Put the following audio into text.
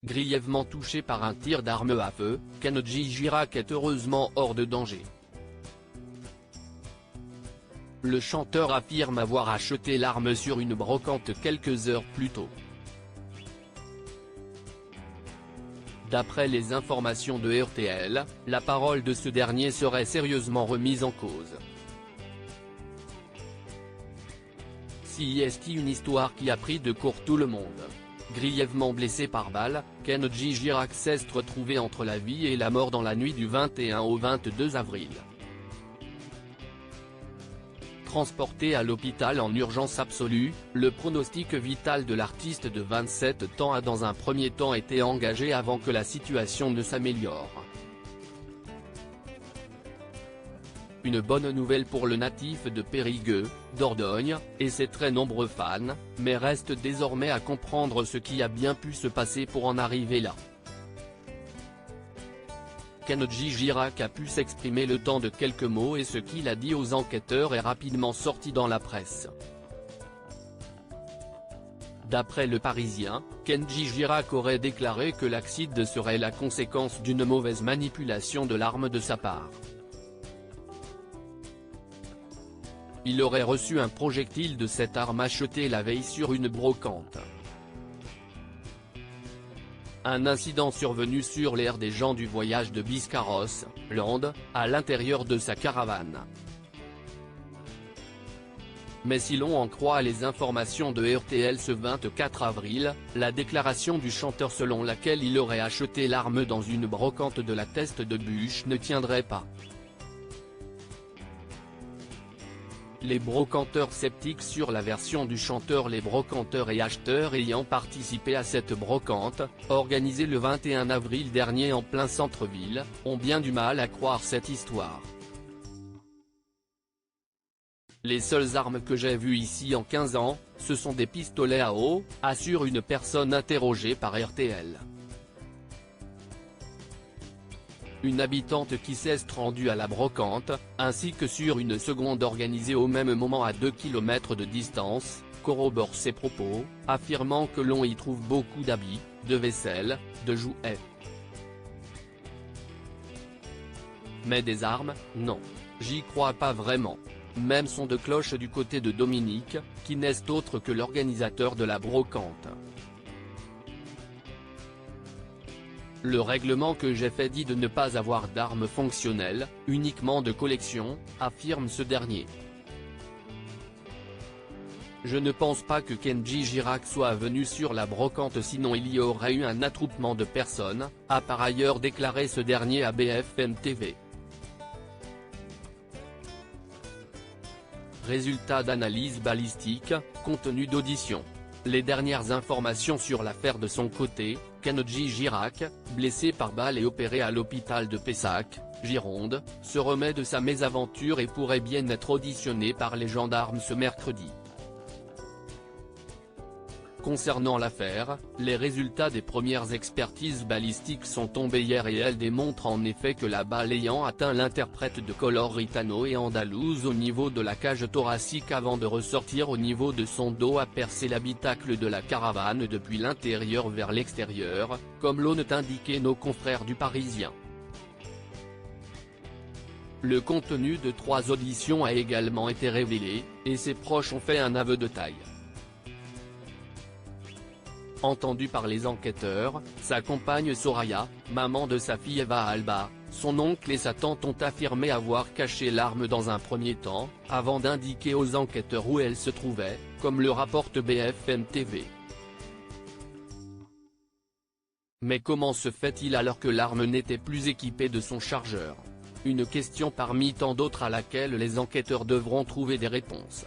Grièvement touché par un tir d'arme à feu, Kenji Girac est heureusement hors de danger. Le chanteur affirme avoir acheté l'arme sur une brocante quelques heures plus tôt. D'après les informations de RTL, la parole de ce dernier serait sérieusement remise en cause. Si est une histoire qui a pris de court tout le monde. Grièvement blessé par balle, Kenji Girac s'est retrouvé entre la vie et la mort dans la nuit du 21 au 22 avril. Transporté à l'hôpital en urgence absolue, le pronostic vital de l'artiste de 27 ans a dans un premier temps été engagé avant que la situation ne s'améliore. Une bonne nouvelle pour le natif de Périgueux, Dordogne, et ses très nombreux fans, mais reste désormais à comprendre ce qui a bien pu se passer pour en arriver là. Kenji Girac a pu s'exprimer le temps de quelques mots et ce qu'il a dit aux enquêteurs est rapidement sorti dans la presse. D'après Le Parisien, Kenji Girac aurait déclaré que l'accident serait la conséquence d'une mauvaise manipulation de l'arme de sa part. Il aurait reçu un projectile de cette arme achetée la veille sur une brocante. Un incident survenu sur l'aire des gens du voyage de Biscarrosse, Land, à l'intérieur de sa caravane. Mais si l'on en croit les informations de RTL ce 24 avril, la déclaration du chanteur selon laquelle il aurait acheté l'arme dans une brocante de la Teste de Buch ne tiendrait pas. Les brocanteurs sceptiques sur la version du chanteur. Les brocanteurs et acheteurs ayant participé à cette brocante, organisée le 21 avril dernier en plein centre-ville, ont bien du mal à croire cette histoire. Les seules armes que j'ai vues ici en 15 ans, ce sont des pistolets à eau, assure une personne interrogée par RTL. Une habitante qui s'est rendue à la brocante, ainsi que sur une seconde organisée au même moment à 2 km de distance, corrobore ses propos, affirmant que l'on y trouve beaucoup d'habits, de vaisselle, de jouets. Mais des armes, non. J'y crois pas vraiment. Même son de cloche du côté de Dominique, qui n'est autre que l'organisateur de la brocante. Le règlement que j'ai fait dit de ne pas avoir d'armes fonctionnelles, uniquement de collection, affirme ce dernier. Je ne pense pas que Kenji Girac soit venu sur la brocante sinon il y aurait eu un attroupement de personnes, a par ailleurs déclaré ce dernier à BFM TV. Résultat d'analyse balistique, contenu d'audition. Les dernières informations sur l'affaire de son côté, Kenji Girac, blessé par balle et opéré à l'hôpital de Pessac, Gironde, se remet de sa mésaventure et pourrait bien être auditionné par les gendarmes ce mercredi. Concernant l'affaire, les résultats des premières expertises balistiques sont tombés hier et elles démontrent en effet que la balle ayant atteint l'interprète de Color Ritano et Andalouse au niveau de la cage thoracique avant de ressortir au niveau de son dos a percé l'habitacle de la caravane depuis l'intérieur vers l'extérieur, comme l'ont indiqué nos confrères du Parisien. Le contenu de 3 auditions a également été révélé, et ses proches ont fait un aveu de taille. Entendu par les enquêteurs, sa compagne Soraya, maman de sa fille Eva Alba, son oncle et sa tante ont affirmé avoir caché l'arme dans un premier temps, avant d'indiquer aux enquêteurs où elle se trouvait, comme le rapporte BFM TV. Mais comment se fait-il alors que l'arme n'était plus équipée de son chargeur? Une question parmi tant d'autres à laquelle les enquêteurs devront trouver des réponses.